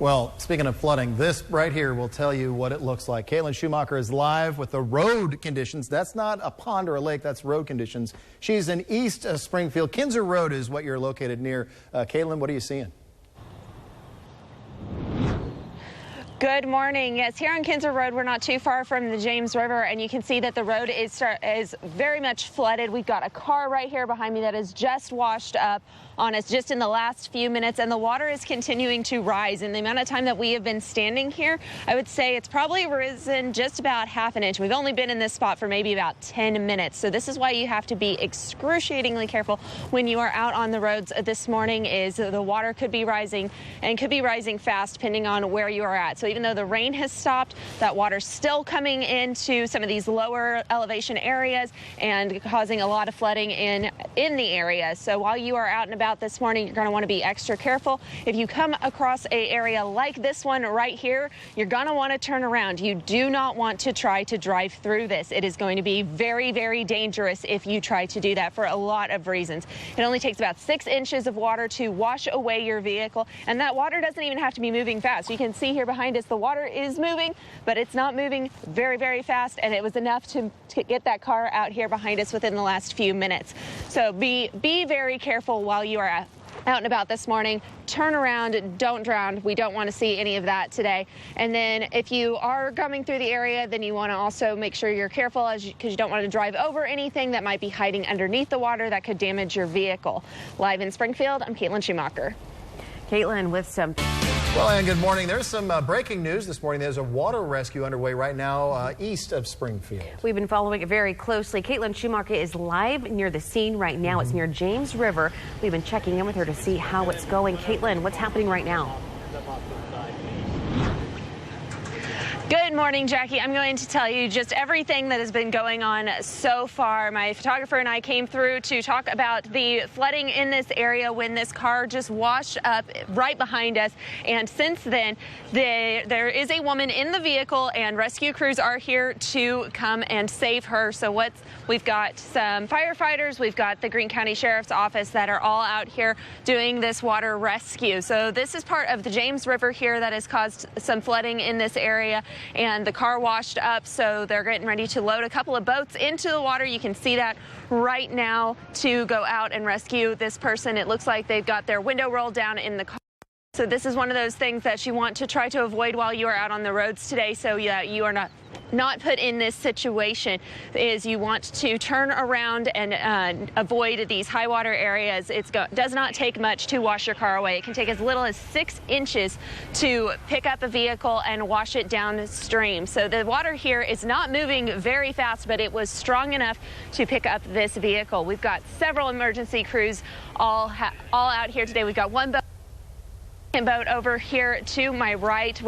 Well, speaking of flooding, this right here will tell you what it looks like. Kaitlyn Schumacher is live with the road conditions. That's not a pond or a lake, that's road conditions. She's in East Springfield. Kinzer Road is what you're located near. Kaitlyn, what are you seeing? Good morning. Yes, here on Kinzer Road, we're not too far from the James River, and you can see that the road is very much flooded. We've got a car right here behind me that is just washed up on us just in the last few minutes, and the water is continuing to rise. In the amount of time that we have been standing here, I would say it's probably risen just about half an inch. We've only been in this spot for maybe about 10 minutes. So this is why you have to be excruciatingly careful when you are out on the roads this morning. Is the water could be rising and could be rising fast depending on where you are at. So even though the rain has stopped, that water's still coming into some of these lower elevation areas and causing a lot of flooding in the area. So while you are out and about this morning, you're going to want to be extra careful. If you come across an area like this one right here, you're going to want to turn around. You do not want to try to drive through this. It is going to be very, very dangerous if you try to do that for a lot of reasons. It only takes about 6 inches of water to wash away your vehicle, and that water doesn't even have to be moving fast. You can see here behind us the water is moving, but it's not moving very, very fast, and it was enough to get that car out here behind us within the last few minutes. So be very careful while you are out and about this morning. Turn around, don't drown. We don't want to see any of that today. And then if you are coming through the area, then you want to also make sure you're careful because you don't want to drive over anything that might be hiding underneath the water that could damage your vehicle. Live in Springfield, I'm Kaitlyn Schumacher. Kaitlyn with some... Well, and good morning. There's some breaking news this morning. There's a water rescue underway right now east of Springfield. We've been following it very closely. Kaitlyn Schumacher is live near the scene right now. It's near James River. We've been checking in with her to see how it's going. Kaitlyn, what's happening right now? Good morning, Jackie. I'm going to tell you just everything that has been going on so far. My photographer and I came through to talk about the flooding in this area when this car just washed up right behind us. And since then, there is a woman in the vehicle, and rescue crews are here to come and save her. So we've got some firefighters, we've got the Greene County Sheriff's Office that are all out here doing this water rescue. So this is part of the James River here that has caused some flooding in this area. And the car washed up, so they're getting ready to load a couple of boats into the water. You can see that right now to go out and rescue this person. It looks like they've got their window rolled down in the car. So this is one of those things that you want to try to avoid while you are out on the roads today, so yeah, you are not put in this situation. Is you want to turn around and avoid these high water areas. It does not take much to wash your car away. It can take as little as 6 inches to pick up a vehicle and wash it downstream. So the water here is not moving very fast, but it was strong enough to pick up this vehicle. We've got several emergency crews all out here today. We've got one boat over here to my right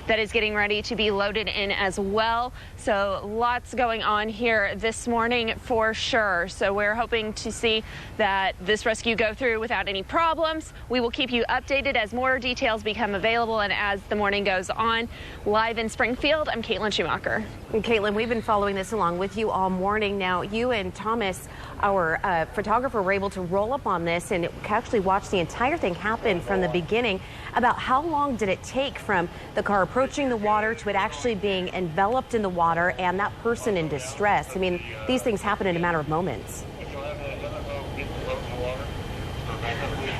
that is getting ready to be loaded in as well. So lots going on here this morning for sure. So we're hoping to see that this rescue go through without any problems. We will keep you updated as more details become available and as the morning goes on. Live in Springfield, I'm Kaitlyn Schumacher. And Kaitlyn, we've been following this along with you all morning. Now, you and Thomas, our photographer, were able to roll up on this and actually watch the entire thing happen from the beginning. About how long did it take from the car approaching the water to it actually being enveloped in the water and that person in distress? I mean, these things happen in a matter of moments.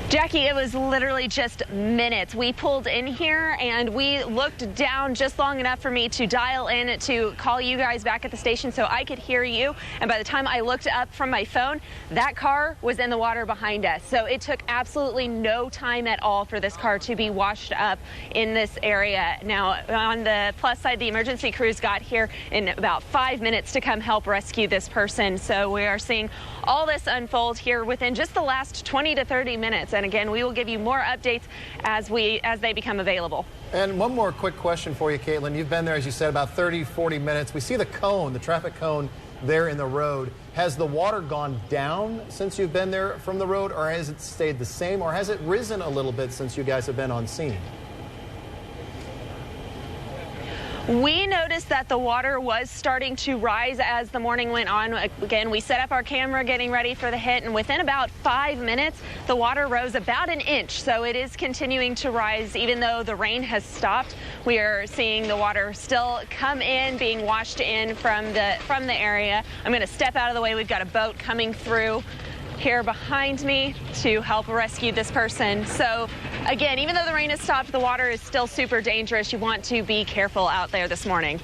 Jackie, it was literally just minutes. We pulled in here and we looked down just long enough for me to dial in to call you guys back at the station so I could hear you. And by the time I looked up from my phone, that car was in the water behind us. So it took absolutely no time at all for this car to be washed up in this area. Now, on the plus side, the emergency crews got here in about 5 minutes to come help rescue this person. So we are seeing all this unfold here within just the last 20 to 30 minutes. And again, we will give you more updates as they become available. And one more quick question for you, Kaitlyn. You've been there, as you said, about 30, 40 minutes. We see the cone, the traffic cone there in the road. Has the water gone down since you've been there from the road, or has it stayed the same, or has it risen a little bit since you guys have been on scene? We noticed that the water was starting to rise as the morning went on. Again, we set up our camera getting ready for the hit, and within about 5 minutes, the water rose about an inch. So it is continuing to rise even though the rain has stopped. We are seeing the water still come in, being washed in from the area. I'm going to step out of the way. We've got a boat coming through here behind me to help rescue this person. So again, even though the rain has stopped, the water is still super dangerous. You want to be careful out there this morning.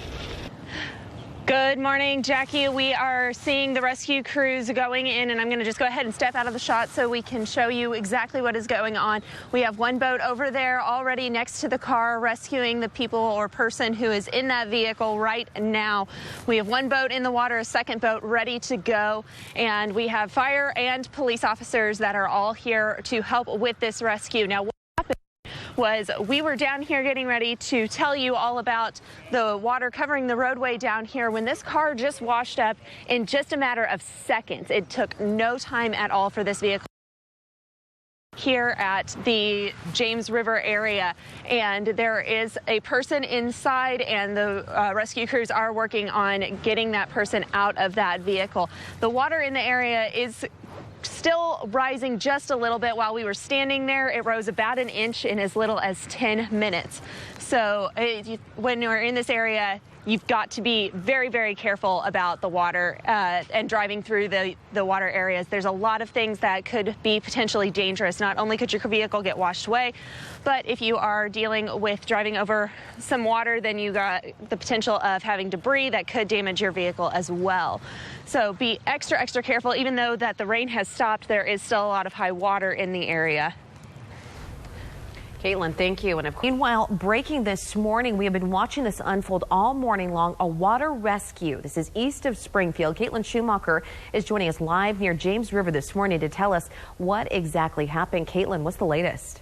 Good morning, Jackie. We are seeing the rescue crews going in, and I'm going to just go ahead and step out of the shot so we can show you exactly what is going on. We have one boat over there already next to the car rescuing the people or person who is in that vehicle right now. We have one boat in the water, a second boat ready to go, and we have fire and police officers that are all here to help with this rescue. Now, was we were down here getting ready to tell you all about the water covering the roadway down here when this car just washed up in just a matter of seconds. It took no time at all for this vehicle here at the James River area, and there is a person inside, and the rescue crews are working on getting that person out of that vehicle. The water in the area is still rising just a little bit. While we were standing there, it rose about an inch in as little as 10 minutes. So when you're in this area, you've got to be very, very careful about the water and driving through the water areas. There's a lot of things that could be potentially dangerous. Not only could your vehicle get washed away, but if you are dealing with driving over some water, then you got the potential of having debris that could damage your vehicle as well. So be extra, extra careful. Even though that the rain has stopped, there is still a lot of high water in the area. Kaitlyn, thank you. And meanwhile, breaking this morning, we have been watching this unfold all morning long, a water rescue. This is east of Springfield. Kaitlyn Schumacher is joining us live near James River this morning to tell us what exactly happened. Kaitlyn, what's the latest?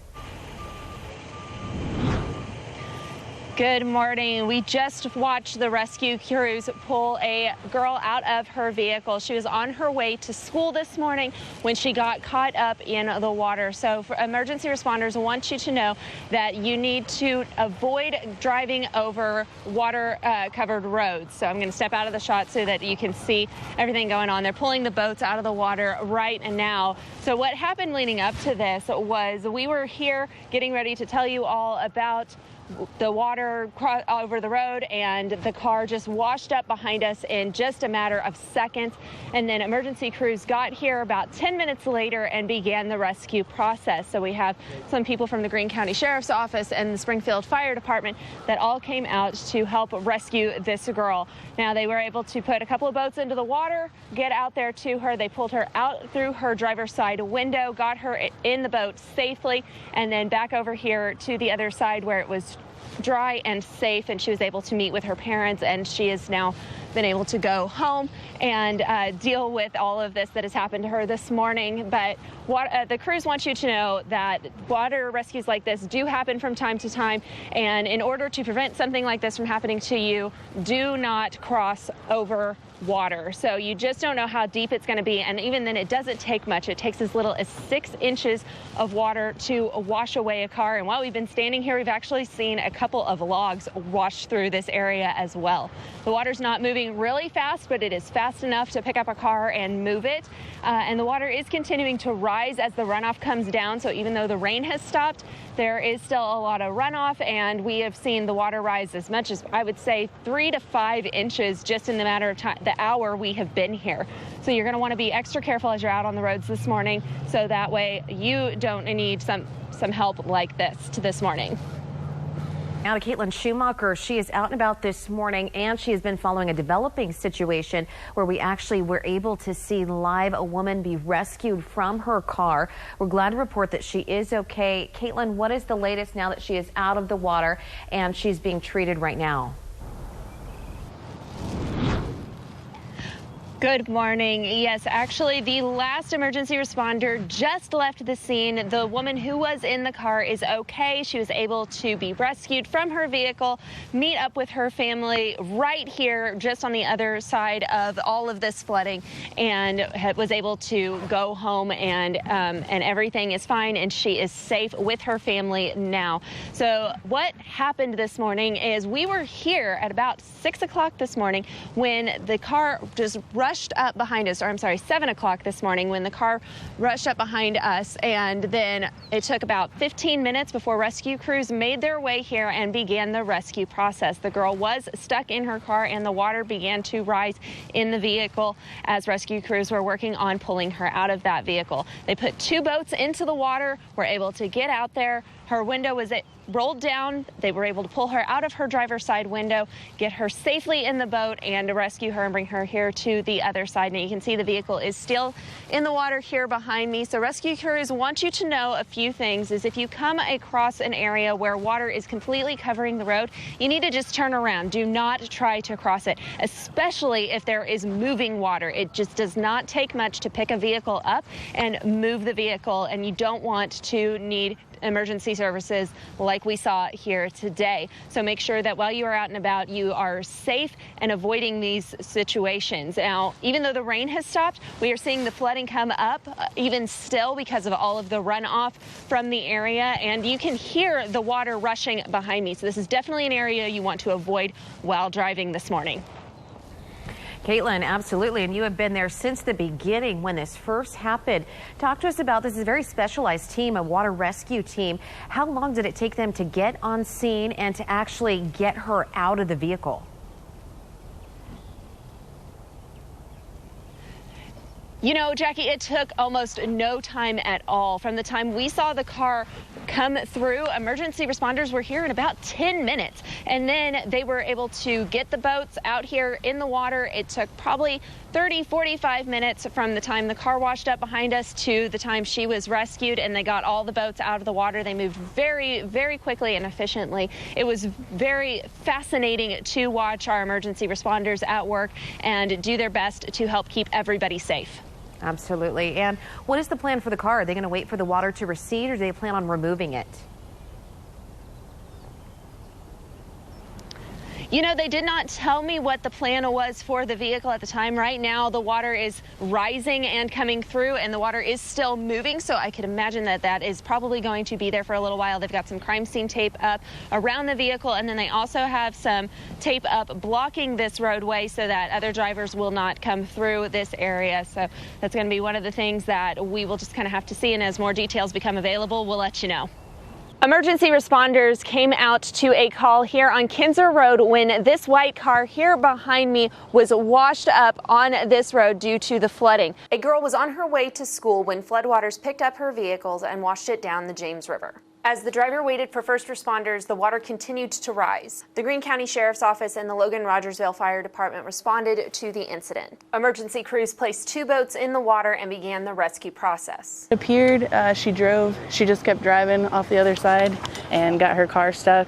Good morning. We just watched the rescue crews pull a girl out of her vehicle. She was on her way to school this morning when she got caught up in the water. So for emergency responders want you to know that you need to avoid driving over water covered roads. So I'm going to step out of the shot so that you can see everything going on. They're pulling the boats out of the water right now. So what happened leading up to this was we were here getting ready to tell you all about the water over the road, and the car just washed up behind us in just a matter of seconds. And then emergency crews got here about 10 minutes later and began the rescue process. So we have some people from the Greene County Sheriff's Office and the Springfield Fire Department that all came out to help rescue this girl. Now, they were able to put a couple of boats into the water, get out there to her. They pulled her out through her driver's side window, got her in the boat safely, and then back over here to the other side where it was dry and safe, and she was able to meet with her parents, and she has now been able to go home and deal with all of this that has happened to her this morning. But the crews want you to know that water rescues like this do happen from time to time, and in order to prevent something like this from happening to you, do not cross over water. So you just don't know how deep it's going to be, and even then it doesn't take much. It takes as little as 6 inches of water to wash away a car. And while we've been standing here, we've actually seen a couple of logs wash through this area as well. The water's not moving really fast, but it is fast enough to pick up a car and move it. And the water is continuing to rise as the runoff comes down. So even though the rain has stopped, there is still a lot of runoff, and we have seen the water rise as much as, I would say, 3 to 5 inches just in the matter of time, the hour we have been here. So you're going to want to be extra careful as you're out on the roads this morning, so that way you don't need some help like this morning. Now to Kaitlyn Schumacher. She is out and about this morning, and she has been following a developing situation where we actually were able to see live a woman be rescued from her car. We're glad to report that she is okay. Kaitlyn, what is the latest now that she is out of the water and she's being treated right now? Good morning. Yes, actually, the last emergency responder just left the scene. The woman who was in the car is okay. She was able to be rescued from her vehicle, meet up with her family right here, just on the other side of all of this flooding, and was able to go home, and everything is fine, and she is safe with her family now. So what happened this morning is we were here at about 6 o'clock this morning when the car just rushed up behind us, or I'm sorry, 7 o'clock this morning when the car rushed up behind us, and then it took about 15 minutes before rescue crews made their way here and began the rescue process. The girl was stuck in her car and the water began to rise in the vehicle as rescue crews were working on pulling her out of that vehicle. They put 2 boats into the water, were able to get out there. Her window was rolled down. They were able to pull her out of her driver's side window, get her safely in the boat, and to rescue her and bring her here to the other side. Now you can see the vehicle is still in the water here behind me. So rescue crews want you to know a few things. Is if you come across an area where water is completely covering the road, you need to just turn around. Do not try to cross it, especially if there is moving water. It just does not take much to pick a vehicle up and move the vehicle, and you don't want to need emergency services like we saw here today. So make sure that while you are out and about, you are safe and avoiding these situations. Now, even though the rain has stopped, we are seeing the flooding come up even still because of all of the runoff from the area, and you can hear the water rushing behind me. So this is definitely an area you want to avoid while driving this morning. Kaitlyn, absolutely, and you have been there since the beginning when this first happened. Talk to us about this. Is a very specialized team, a water rescue team. How long did it take them to get on scene and to actually get her out of the vehicle? You know, Jackie, it took almost no time at all. From the time we saw the car come through, emergency responders were here in about 10 minutes. And then they were able to get the boats out here in the water. It took probably 30-45 minutes from the time the car washed up behind us to the time she was rescued, and they got all the boats out of the water. They moved very, very quickly and efficiently. It was very fascinating to watch our emergency responders at work and do their best to help keep everybody safe. Absolutely. And what is the plan for the car? Are they going to wait for the water to recede, or do they plan on removing it? You know, they did not tell me what the plan was for the vehicle at the time. Right now, the water is rising and coming through, and the water is still moving. So I could imagine that that is probably going to be there for a little while. They've got some crime scene tape up around the vehicle, and then they also have some tape up blocking this roadway so that other drivers will not come through this area. So that's going to be one of the things that we will just kind of have to see. And as more details become available, we'll let you know. Emergency responders came out to a call here on Kinzer Road when this white car here behind me was washed up on this road due to the flooding. A girl was on her way to school when floodwaters picked up her vehicles and washed it down the James River. As the driver waited for first responders, the water continued to rise. The Greene County Sheriff's Office and the Logan-Rogersville Fire Department responded to the incident. Emergency crews placed 2 boats in the water and began the rescue process. It appeared she just kept driving off the other side and got her car stuck.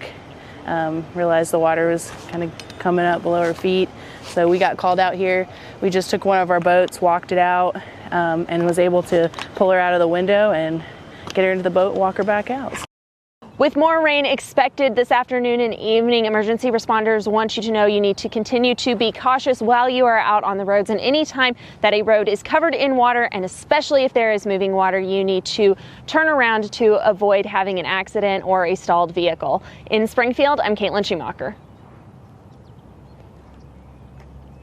Realized the water was kind of coming up below her feet. So we got called out here. We just took one of our boats, walked it out, and was able to pull her out of the window and get her into the boat and walk her back out. With more rain expected this afternoon and evening, emergency responders want you to know you need to continue to be cautious while you are out on the roads. And anytime that a road is covered in water, and especially if there is moving water, you need to turn around to avoid having an accident or a stalled vehicle. In Springfield, I'm Kaitlyn Schumacher.